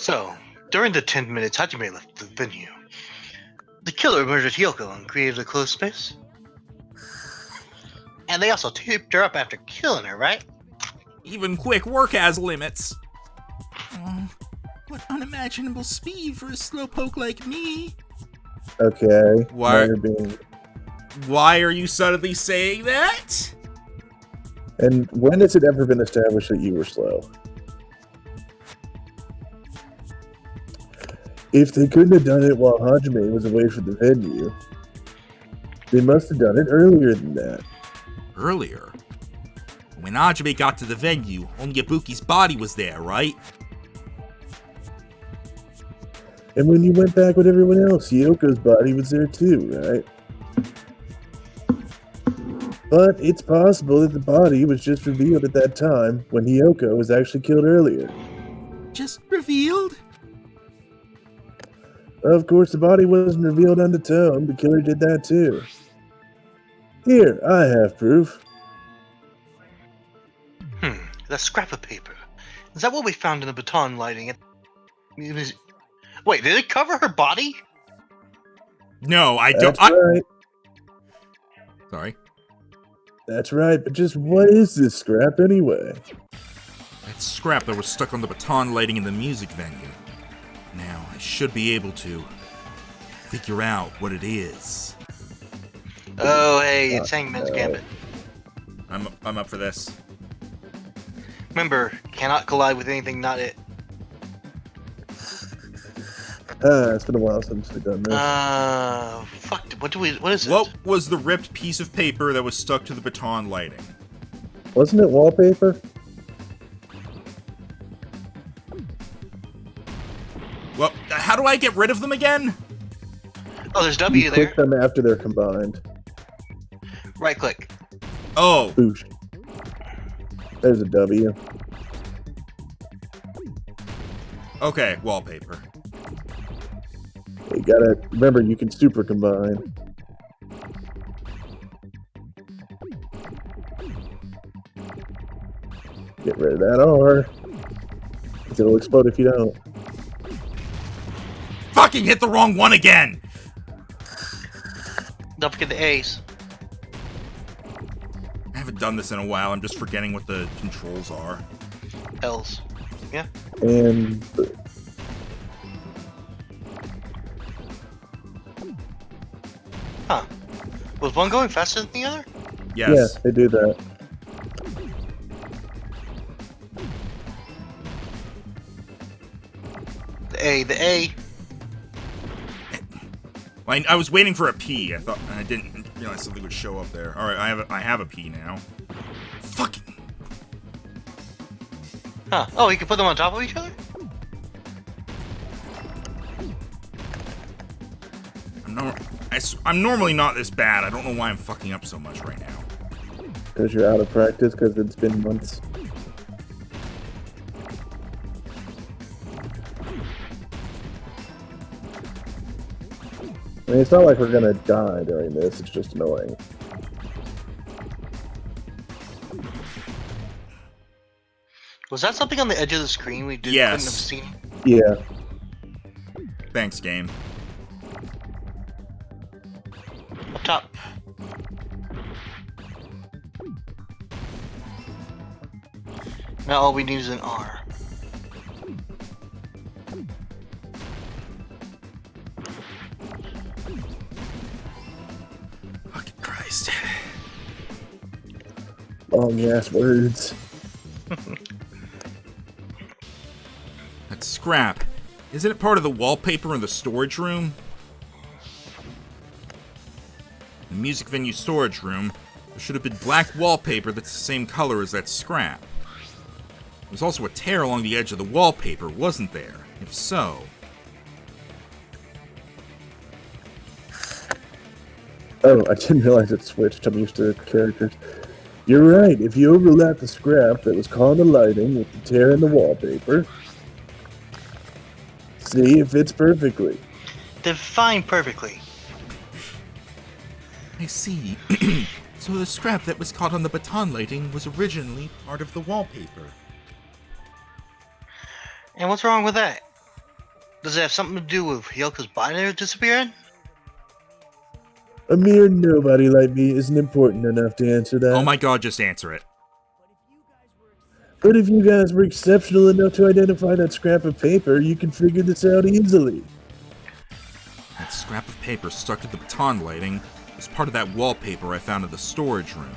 So, during the 10 minutes Hajime left the venue, the killer murdered Hyoko and created a closed space. And they also taped her up after killing her, right? Even quick work has limits. Oh, what unimaginable speed for a slowpoke like me. Okay. Why are you suddenly saying that? And when has it ever been established that you were slow? If they couldn't have done it while Hajime was away from the venue, they must have done it earlier than that. Earlier? When Hajime got to the venue, only Ibuki's body was there, right? And when you went back with everyone else, Yoko's body was there too, right? But it's possible that the body was just revealed at that time when Hyoko was actually killed earlier. Just revealed? Of course, the body wasn't revealed on the tone. The killer did that too. Here, I have proof. The scrap of paper. Is that what we found in the baton lighting? Wait, did it cover her body? No, I That's don't. right. Sorry. That's right, but just what is this scrap anyway? That scrap that was stuck on the baton lighting in the music venue. Now, I should be able to figure out what it is. Oh, hey, it's Hangman's Gambit. I'm up for this. Remember, cannot collide with anything not it. It's been a while since we've done this. Fuck, what is it? What was the ripped piece of paper that was stuck to the baton lighting? Wasn't it wallpaper? Well, how do I get rid of them again? Oh, there's W You there. click them after they're combined. Right click. Oh. Boosh. There's a W. Okay, wallpaper. You gotta remember, you can super combine. Get rid of that R. 'Cause it'll explode if you don't. Fucking hit the wrong one again! Don't forget the A's. I haven't done this in a while, I'm just forgetting what the controls are. L's. Yeah. And Huh. Was one going faster than the other? Yes. yeah, they do that. The A. I was waiting for a P. I didn't realize something would show up there. All right, I have a P now. Fucking. Huh. Oh, you can put them on top of each other? I'm normally not this bad. I don't know why I'm fucking up so much right now. Because you're out of practice, because it's been months. I mean, it's not like we're gonna die during this, it's just annoying. Was that something on the edge of the screen we couldn't have seen? Yeah. Thanks, game. Up top. Now all we need is an R. Fucking Christ. Long ass words. That scrap. Isn't it part of the wallpaper in the storage room? The music venue storage room, there should have been black wallpaper that's the same color as that scrap. There's also a tear along the edge of the wallpaper, wasn't there? If so... Oh, I didn't realize it switched. I'm used to characters. You're right. If you overlap the scrap that was caught in the lighting with the tear in the wallpaper, see, it fits perfectly. Define perfectly. I see. So the scrap that was caught on the baton lighting was originally part of the wallpaper. And what's wrong with that? Does it have something to do with Hyoko's body disappearing? A mere nobody like me isn't important enough to answer that. Oh my god, just answer it. But if you guys were exceptional enough to identify that scrap of paper, you can figure this out easily. That scrap of paper stuck to the baton lighting was part of that wallpaper I found in the storage room.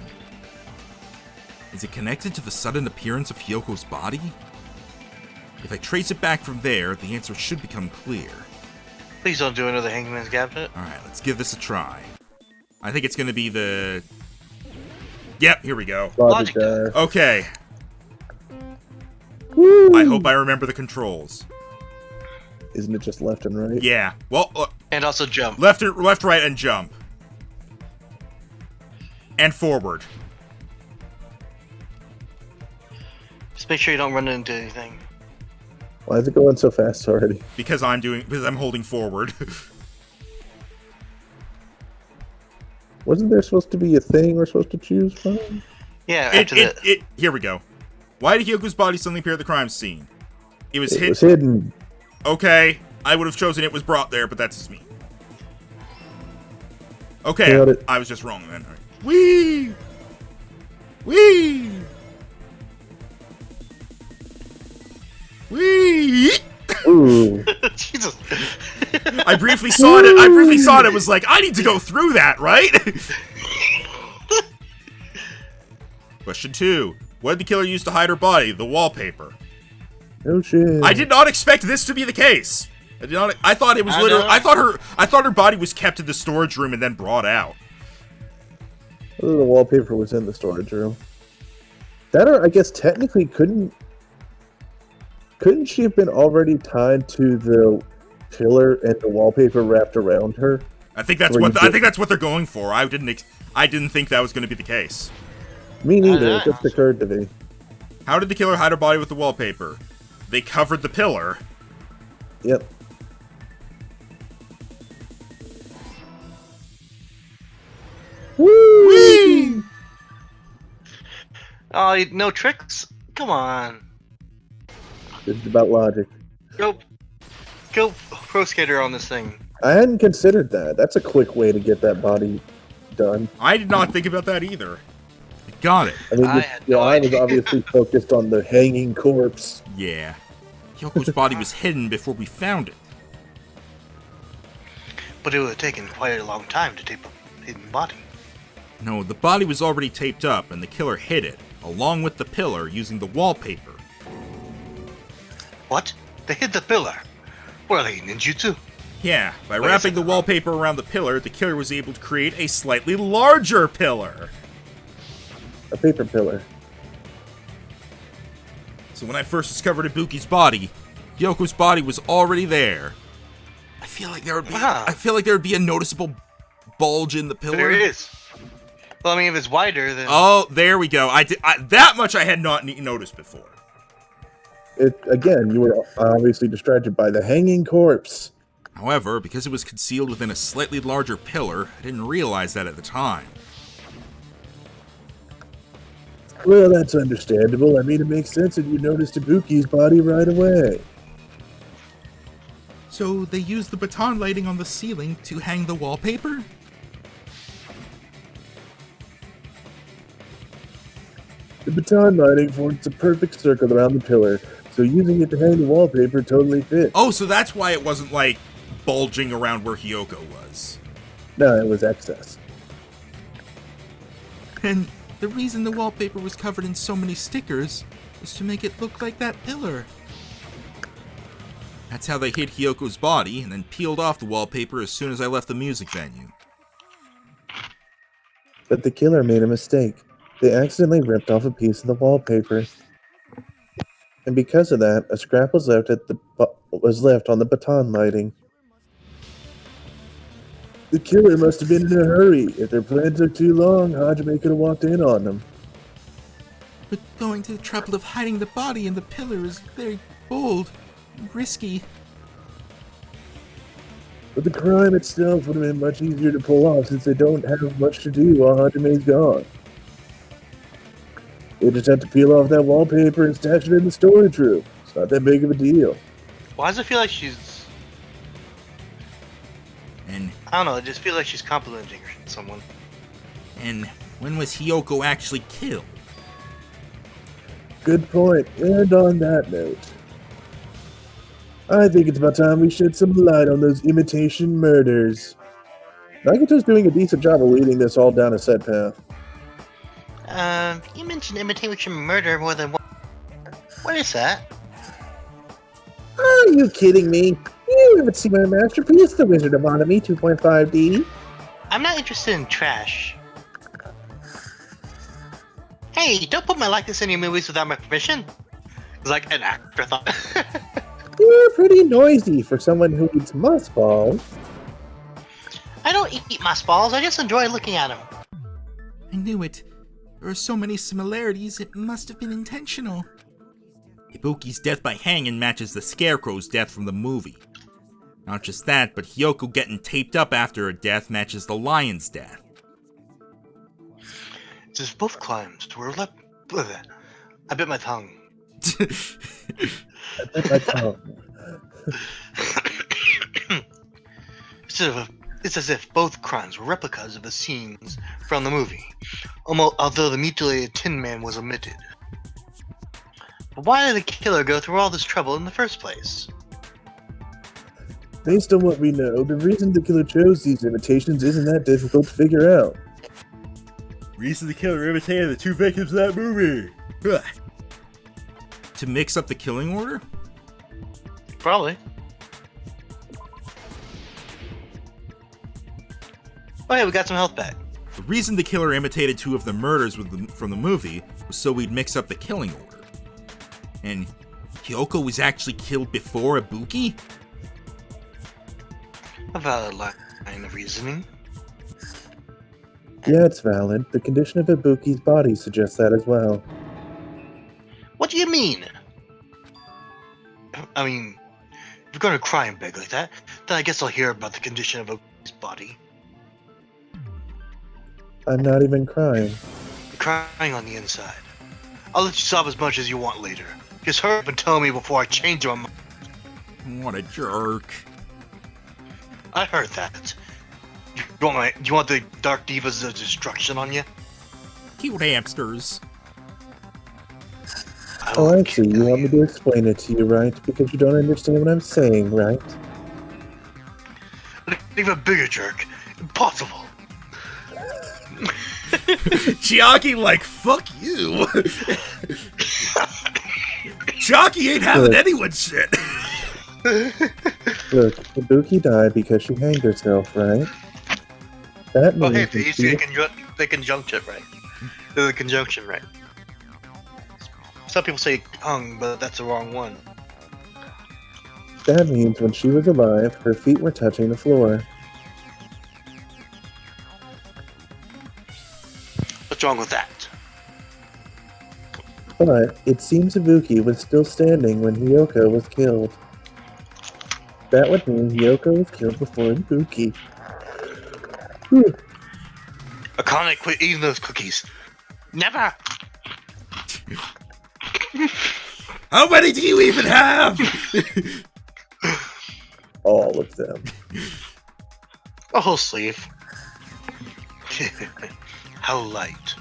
Is it connected to the sudden appearance of Hyoko's body? If I trace it back from there, the answer should become clear. Please don't do another Hangman's Cabinet. Alright, let's give this a try. I think it's gonna be the... Yep, here we go. Logic Dive. Okay, Woo! I hope I remember the controls. Isn't it just left and right? Yeah, well, And also jump. left, right, and jump. And forward. Just make sure you don't run into anything. Why is it going so fast already? Because I'm holding forward. Wasn't there supposed to be a thing we're supposed to choose from? Yeah, after that. Here we go. Why did Hyoko's body suddenly appear at the crime scene? It was It was hidden. Okay, I would have chosen it was brought there, but that's just me. Okay, Got it. I was just wrong then. All right. Whee! Whee! Whee! Ooh. Jesus. I briefly saw it. I briefly saw it. It was like, I need to go through that, right? Question 2. What did the killer use to hide her body? The wallpaper. No shit. I did not expect this to be the case. I did not. I thought it was literally. I thought her body was kept in the storage room and then brought out. Whether the wallpaper was in the storage room. That, or I guess technically couldn't she have been already tied to the pillar and the wallpaper wrapped around her? I think that's what they're going for. I didn't think that was going to be the case. Me neither. It just occurred to me. How did the killer hide her body with the wallpaper? They covered the pillar. Yep. Whee! Oh, no tricks? Come on. It's about logic. Go pro skater on this thing. I hadn't considered that. That's a quick way to get that body done. I did not think about that either. I got it. I mean, I had your no eye was idea. obviously focused on the hanging corpse. Yeah. Hyoko's body was hidden before we found it. But it would have taken quite a long time to tape a hidden body. No, the body was already taped up and the killer hid it, along with the pillar, using the wallpaper. What? They hid the pillar. Well, they ninjutsu. Yeah, by Wait a wrapping the second. wallpaper around the pillar, the killer was able to create a slightly larger pillar. A paper pillar. So when I first discovered Ibuki's body, Hyoko's body was already there. I feel like there would be a noticeable bulge in the pillar. There it is. Well, I mean, if it's wider, then... Oh, there we go. That much I had not noticed before. Again, you were obviously distracted by the hanging corpse. However, because it was concealed within a slightly larger pillar, I didn't realize that at the time. Well, that's understandable. I mean, it makes sense that you noticed Ibuki's body right away. So they used the baton lighting on the ceiling to hang the wallpaper? The baton lighting forms a perfect circle around the pillar, so using it to hang the wallpaper totally fits. Oh, so that's why it wasn't, like, bulging around where Hyoko was. No, it was excess. And the reason the wallpaper was covered in so many stickers was to make it look like that pillar. That's how they hid Hyoko's body and then peeled off the wallpaper as soon as I left the music venue. But the killer made a mistake. They accidentally ripped off a piece of the wallpaper. And because of that, a scrap was left on the baton lighting. The killer must have been in a hurry. If their plan took too long, Hajime could have walked in on them. But going to the trouble of hiding the body in the pillar is very bold and risky. But the crime itself would have been much easier to pull off since they don't have much to do while Hajime's gone. They just have to peel off that wallpaper and stash it in the storage room. It's not that big of a deal. Why does it feel like she's And I don't know, I just feel like she's complimenting someone. and when was Hiyoko actually killed? Good point. And on that note, I think it's about time we shed some light on those imitation murders. Nagito's doing a decent job of leading this all down a set path. You mentioned imitation murder more than one. What is that? Are you kidding me? You haven't seen my masterpiece, The Wizard of Anime 2.5D? I'm not interested in trash. Hey, don't put my likeness in your movies without my permission. It's like an actor thought. You're pretty noisy for someone who eats mothballs. I don't eat moss balls, I just enjoy looking at them. I knew it. There are so many similarities, it must have been intentional. Ibuki's death by hanging matches the Scarecrow's death from the movie. Not just that, but Hiyoko getting taped up after her death matches the lion's death. It's as both crimes were I bit my tongue. That's how. It's as if both crimes were replicas of the scenes from the movie, although the mutilated Tin Man was omitted. But why did the killer go through all this trouble in the first place? Based on what we know, the reason the killer chose these imitations isn't that difficult to figure out. Reason the killer imitated the two victims of that movie. Ugh. To mix up the killing order? Probably. Oh hey, we got some health back. The reason the killer imitated two of the murders from the movie was so we'd mix up the killing order. And Hiyoko was actually killed before Ibuki? A valid line of reasoning. Yeah, it's valid. The condition of Ibuki's body suggests that as well. What do you mean? I mean, if you're gonna cry and beg like that, then I guess I'll hear about the condition of Ibuki's body. I'm not even crying. You're crying on the inside. I'll let you sob as much as you want later. Just hurry up and tell me before I change my mind. What a jerk. I heard that. You want the Dark Divas of Destruction on you? Cute hamsters. Oh, I see. You want me to explain it to you, right? Because you don't understand what I'm saying, right? Even a bigger jerk. Impossible. Chiaki like, fuck you. Chiaki ain't having anyone's shit. Look, Ibuki died because she hanged herself, right? That means Oh, hey, you see the conjunction right. The conjunction right. Some people say hung, but that's the wrong one. That means when she was alive, her feet were touching the floor. What's wrong with that? But it seems Ibuki was still standing when Hiyoko was killed. That would mean Hiyoko was killed before Ibuki. Whew. Akane, quit eating those cookies. Never! How many do you even have? All of them. A whole sleeve. How light.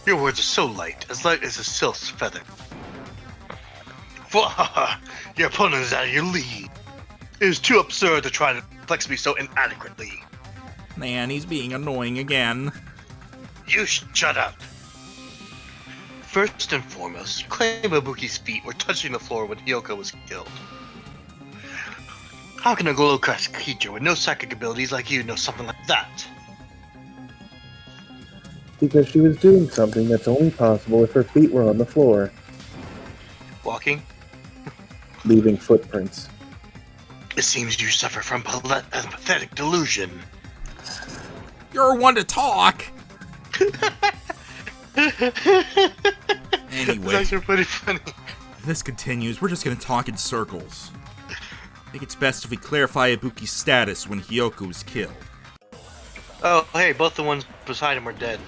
Your words are so light as a sylph's feather. Your opponent is out of your league. It is too absurd to try to flex me so inadequately. Man, he's being annoying again. You shut up. First and foremost, claim Ibuki's feet were touching the floor when Hiyoko was killed. How can a low-class creature with no psychic abilities like you know something like that? Because she was doing something that's only possible if her feet were on the floor, Walking? leaving footprints. It seems you suffer from a pathetic delusion. You're one to talk. It's Anyway, actually pretty funny. if this continues, we're just gonna talk in circles. I think it's best if we clarify Ibuki's status when Hiyoko was killed. Oh, hey, both the ones beside him are dead.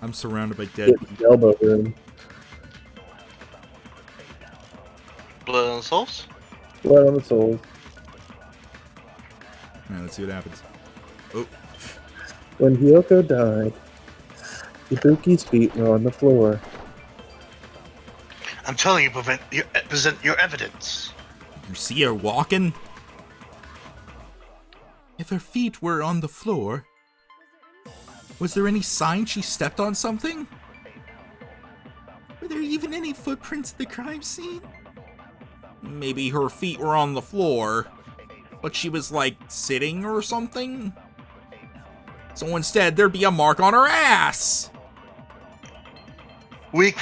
I'm surrounded by dead Get the elbow room. Blood on the souls? Blood on the soul. Alright, let's see what happens. Oh. When Hiyoko died, Ibuki's feet were on the floor. I'm telling you, present your evidence. You see her walking? If her feet were on the floor, was there any sign she stepped on something? Were there even any footprints at the crime scene? Maybe her feet were on the floor, but she was, like, sitting or something? So instead, there'd be a mark on her ass! Weak.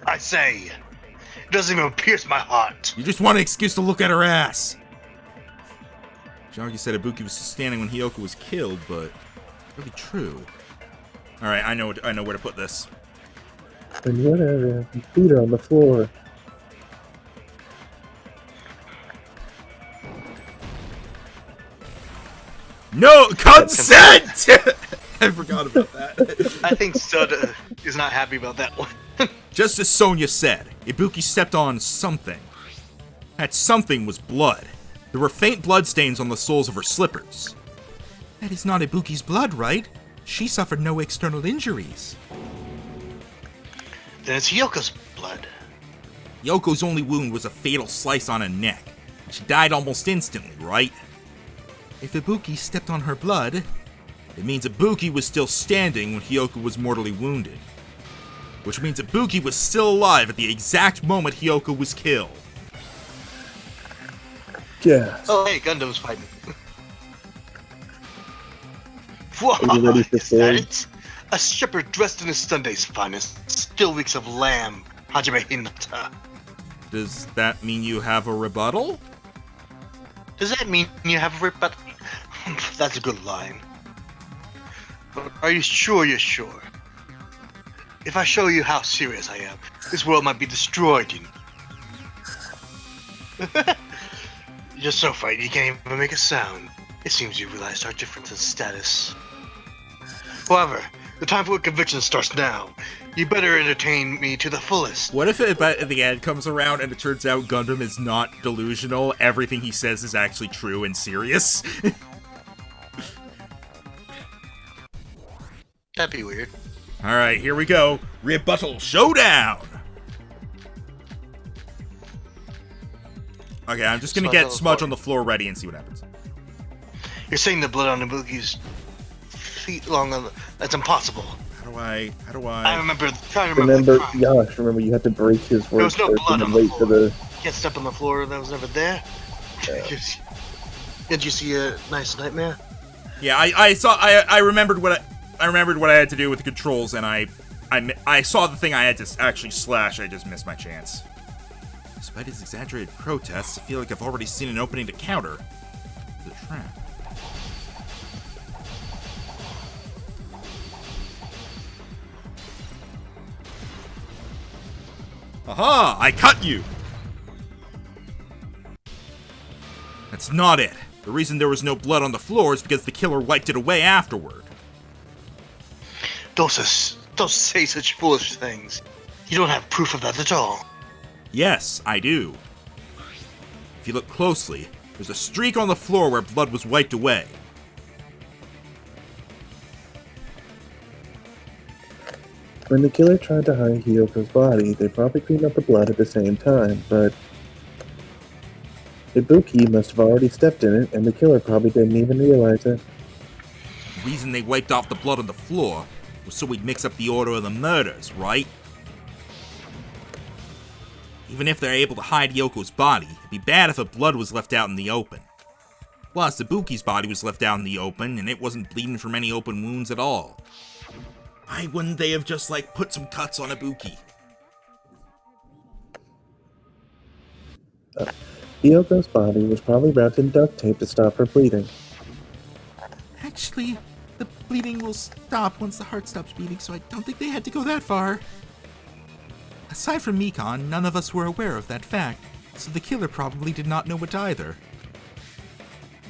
I say, it doesn't even pierce my heart. You just want an excuse to look at her ass! Chiaki said Ibuki was standing when Hiyoko was killed, but it's really true. Alright, I know where to put this. And whatever, his feet are on the floor. No consent! I forgot about that. I think Soda is not happy about that one. Just as Sonia said, Ibuki stepped on something. That something was blood. There were faint bloodstains on the soles of her slippers. That is not Ibuki's blood, right? She suffered no external injuries. Then it's Yoko's blood. Yoko's only wound was a fatal slice on her neck. She died almost instantly, right? If Ibuki stepped on her blood, it means Ibuki was still standing when Hiyoko was mortally wounded. Which means Ibuki was still alive at the exact moment Hiyoko was killed. Yes. Oh, hey, Gundam's fighting. Are you ready for Is that sword? it? A stripper dressed in his Sunday's finest still reeks of lamb. Hajime Hinata. Does that mean you have a rebuttal? Does that mean you have a rebuttal? That's a good line. But are you sure you're sure? If I show you how serious I am, this world might be destroyed. You're so frightened you can't even make a sound. It seems you realized our difference in status. However, the time for conviction starts now. You better entertain me to the fullest. What if it, at the end comes around and it turns out Gundam is not delusional, everything he says is actually true and serious? That'd be weird. Alright, here we go. Rebuttal Showdown! Okay, I'm just gonna get Smudge on the floor ready and see what happens. You're saying the blood on Ibuki's feet long on the... That's impossible. How do I... I remember trying to remember the crime. Josh, remember you had to break his There words was no first blood and on then the wait for floor. the... Can't step on the floor that was never there. Did you see a nice nightmare? Yeah, I remembered what I had to do with the controls, and I saw the thing I had to actually slash. I just missed my chance. Despite his exaggerated protests, I feel like I've already seen an opening to counter the trap. Aha! I cut you! That's not it. The reason there was no blood on the floor is because the killer wiped it away afterward. Don't say such foolish things. You don't have proof of that at all. Yes, I do. If you look closely, there's a streak on the floor where blood was wiped away. When the killer tried to hide Hiyoko's body, they probably cleaned up the blood at the same time, but Ibuki must have already stepped in it, and the killer probably didn't even realize it. The reason they wiped off the blood on the floor was so we'd mix up the order of the murders, right? Even if they're able to hide Yoko's body, it'd be bad if the blood was left out in the open. Plus, Ibuki's body was left out in the open, and it wasn't bleeding from any open wounds at all. Why wouldn't they have just, like, put some cuts on Ibuki? Hiyoko's body was probably wrapped in duct tape to stop her bleeding. Actually, the bleeding will stop once the heart stops beating, so I don't think they had to go that far. Aside from Mikon, none of us were aware of that fact, so the killer probably did not know it either.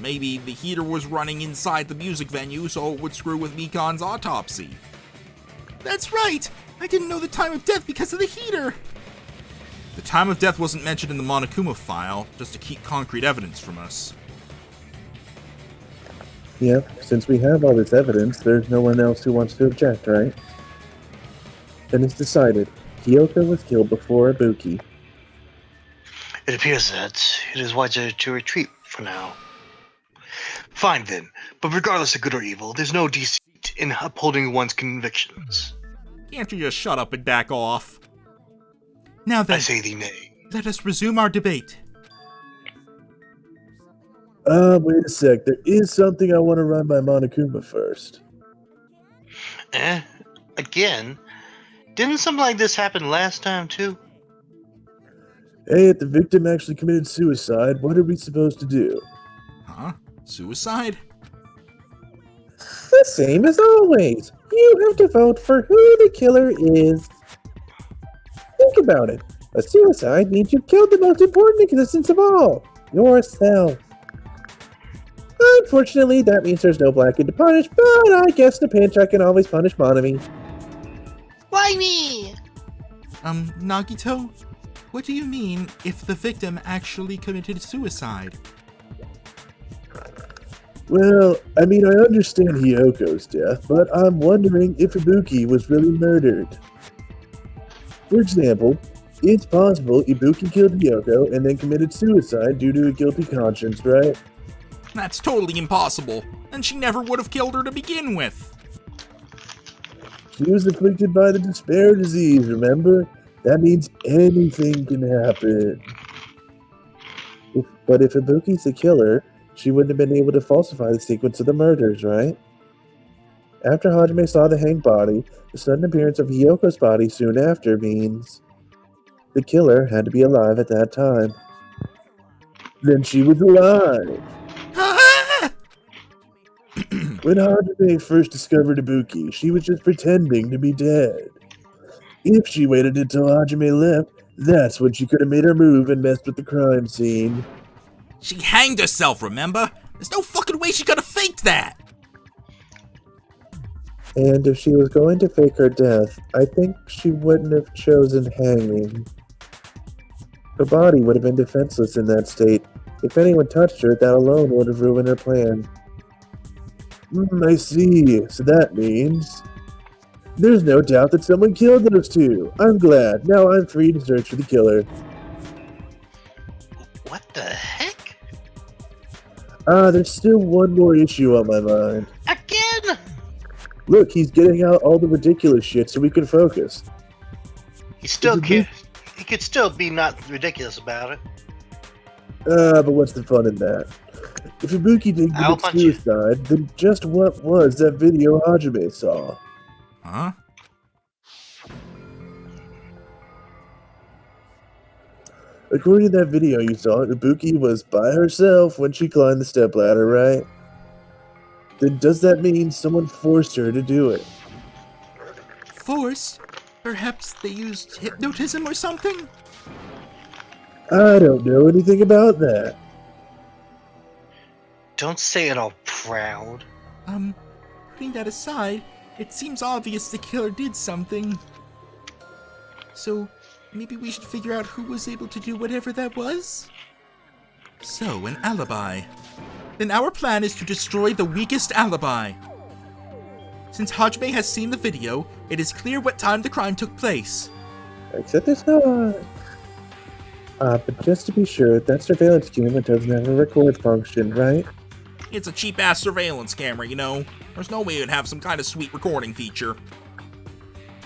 Maybe the heater was running inside the music venue, so it would screw with Mikon's autopsy. That's right! I didn't know the time of death because of the heater! The time of death wasn't mentioned in the Monokuma file, just to keep concrete evidence from us. Yep, since we have all this evidence, there's no one else who wants to object, right? Then it's decided. Kyoko was killed before Ibuki. It appears that it is wiser to retreat for now. Fine then, but regardless of good or evil, there's no deceit in upholding one's convictions. Can't you just shut up and back off? Now I then, say thee nay. let us resume our debate. Wait a sec. There is something I want to run by Monokuma first. Again? Didn't something like this happen last time too? Hey, if the victim actually committed suicide, what are we supposed to do? Huh? Suicide? The same as always. You have to vote for who the killer is. Think about it. A suicide means you killed the most important existence of all, yourself. Unfortunately, that means there's no Blackie to punish, but I guess in a pinch I can always punish Monami. Why me? Nagito? What do you mean if the victim actually committed suicide? Well, I mean, I understand Hyoko's death, but I'm wondering if Ibuki was really murdered. For example, it's possible Ibuki killed Hyoko and then committed suicide due to a guilty conscience, right? That's totally impossible, and she never would have killed her to begin with. She was afflicted by the despair disease, remember? That means anything can happen. But if Ibuki's the killer, she wouldn't have been able to falsify the sequence of the murders, right? After Hajime saw the hanged body, the sudden appearance of Hyoko's body soon after means the killer had to be alive at that time. Then she was alive! When Hajime first discovered Ibuki, she was just pretending to be dead. If she waited until Hajime left, that's when she could have made her move and messed with the crime scene. She hanged herself, remember? There's no fucking way she could have faked that! And if she was going to fake her death, I think she wouldn't have chosen hanging. Her body would have been defenseless in that state. If anyone touched her, that alone would have ruined her plan. I see. So that means there's no doubt that someone killed those two. I'm glad. Now I'm free to search for the killer. What the heck? There's still one more issue on my mind. Again? Look, he's getting out all the ridiculous shit so we can focus. He still can't. He could still be not ridiculous about it. But what's the fun in that? If Ibuki did I'll commit punch you. suicide, then just what was that video Hajime saw? Huh? According to that video you saw, Ibuki was by herself when she climbed the stepladder, right? Then does that mean someone forced her to do it? Forced? Perhaps they used hypnotism or something? I don't know anything about that. Don't say it all proud. Putting that aside, it seems obvious the killer did something. So, maybe we should figure out who was able to do whatever that was? So, an alibi. Then our plan is to destroy the weakest alibi. Since Hajime has seen the video, it is clear what time the crime took place. Except it's not. But just to be sure, that surveillance camera doesn't have a record function, right? It's a cheap-ass surveillance camera, you know. There's no way it'd have some kind of sweet recording feature.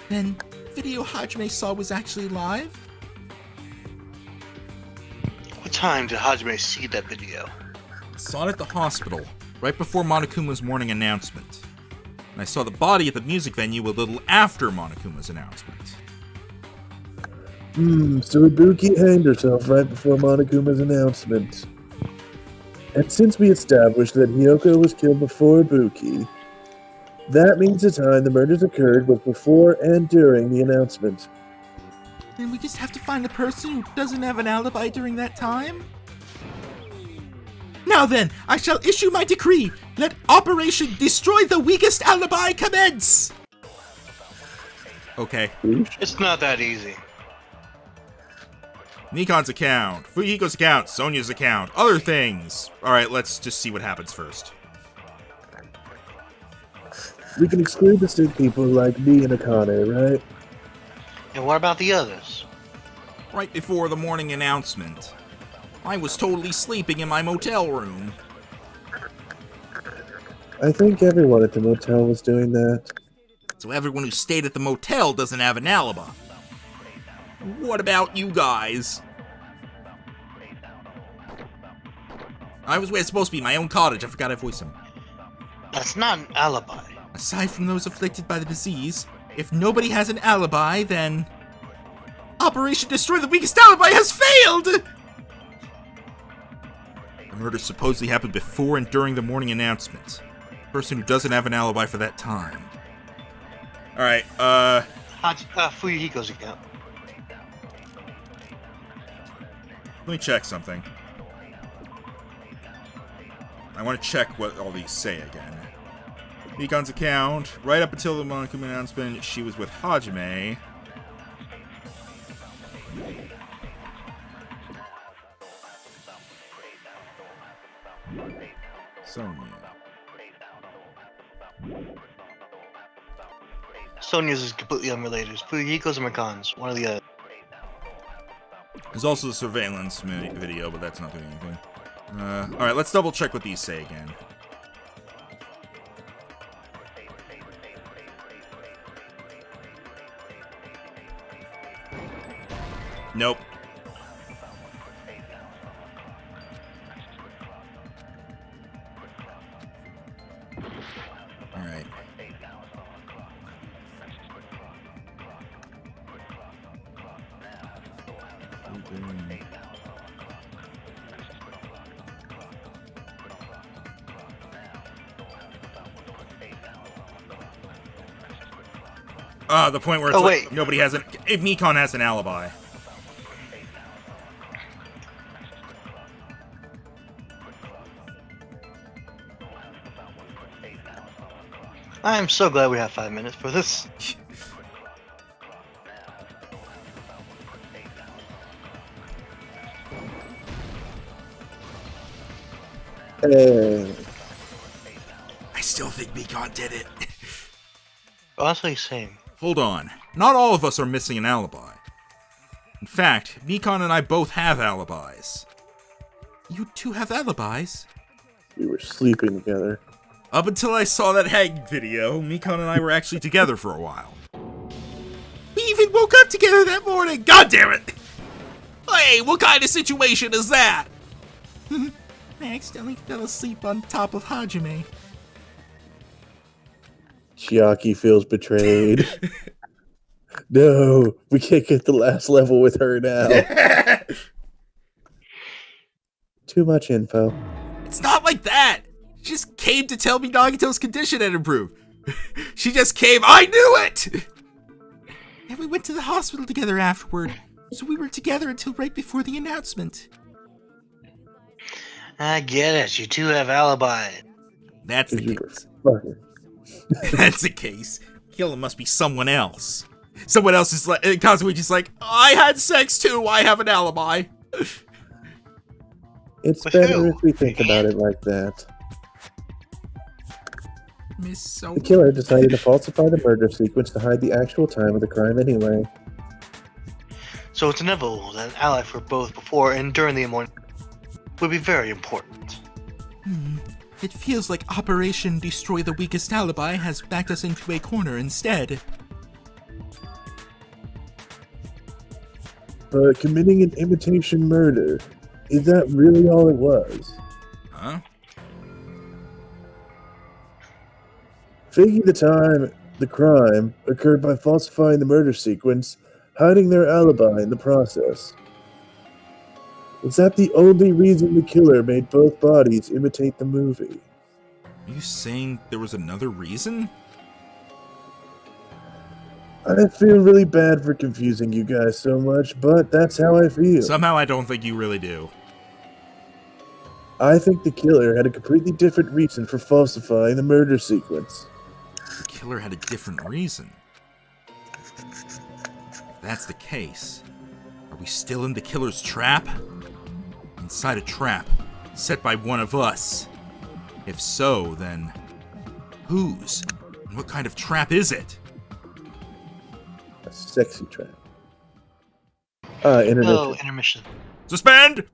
Then, video Hajime saw was actually live? What time did Hajime see that video? I saw it at the hospital, right before Monokuma's morning announcement. And I saw the body at the music venue a little after Monokuma's announcement. So Ibuki hanged herself right before Monokuma's announcement. And since we established that Hyoko was killed before Ibuki, that means the time the murders occurred was before and during the announcement. Then we just have to find the person who doesn't have an alibi during that time? Now then, I shall issue my decree. Let Operation Destroy the Weakest Alibi commence! Okay. It's not that easy. Nikon's account, Fujiko's account, Sonya's account, other things. Alright, let's just see what happens first. We can exclude the sick people like me and Akane, right? And what about the others? Right before the morning announcement, I was totally sleeping in my motel room. I think everyone at the motel was doing that. So everyone who stayed at the motel doesn't have an alibi. What about you guys? I was where it's supposed to be, my own cottage. I forgot I voiced him. That's not an alibi. Aside from those afflicted by the disease, if nobody has an alibi, then Operation Destroy the Weakest Alibi has failed! The murder supposedly happened before and during the morning announcement. Person who doesn't have an alibi for that time. Alright, Fuyuhiko's account. let me check something. I want to check what all these say again. Mikon's account. Right up until the Monkey announcement, she was with Hajime. Sonya. Sonya's is completely unrelated. Fuyuhiko's and Mikan's. One or the other. There's also the surveillance video, but that's not doing anything. Alright, let's double check what these say again. Nope. Alright. The point where it's like, nobody has an... If Mikon has an alibi. I'm so glad we have 5 minutes for this. Hey. I still think Mikon did it. Honestly, same. Hold on. Not all of us are missing an alibi. In fact, Mikon and I both have alibis. You two have alibis? We were sleeping together. Up until I saw that hang video, Mikon and I were actually together for a while. We even woke up together that morning! God damn it! Hey, what kind of situation is that? I accidentally fell asleep on top of Hajime. Chiaki feels betrayed. No, we can't get the last level with her now. Too much info. It's not like that! She just came to tell me Nagito's condition had improved. She just came, I knew it! And we went to the hospital together afterward. So we were together until right before the announcement. I get it. You two have alibi. That's the You case. were fucking- That's the case. Killer must be someone else. Someone else is like, Kazuichi's like, I had sex too, I have an alibi. It's With better who? if we think about it like that. Miss So. The killer decided to falsify the murder sequence to hide the actual time of the crime anyway. So it's inevitable that an ally for both before and during the morning would be very important. It feels like Operation Destroy the Weakest Alibi has backed us into a corner instead. But committing an imitation murder, is that really all it was? Huh? Faking the time the crime occurred by falsifying the murder sequence, hiding their alibi in the process. Was that the only reason the killer made both bodies imitate the movie? Are you saying there was another reason? I feel really bad for confusing you guys so much, but that's how I feel. Somehow I don't think you really do. I think the killer had a completely different reason for falsifying the murder sequence. The killer had a different reason. If that's the case, are we still in the killer's trap? Inside a trap set by one of us? If so, then whose? What kind of trap is it? A sexy trap. Intermission. Oh, intermission. Suspend!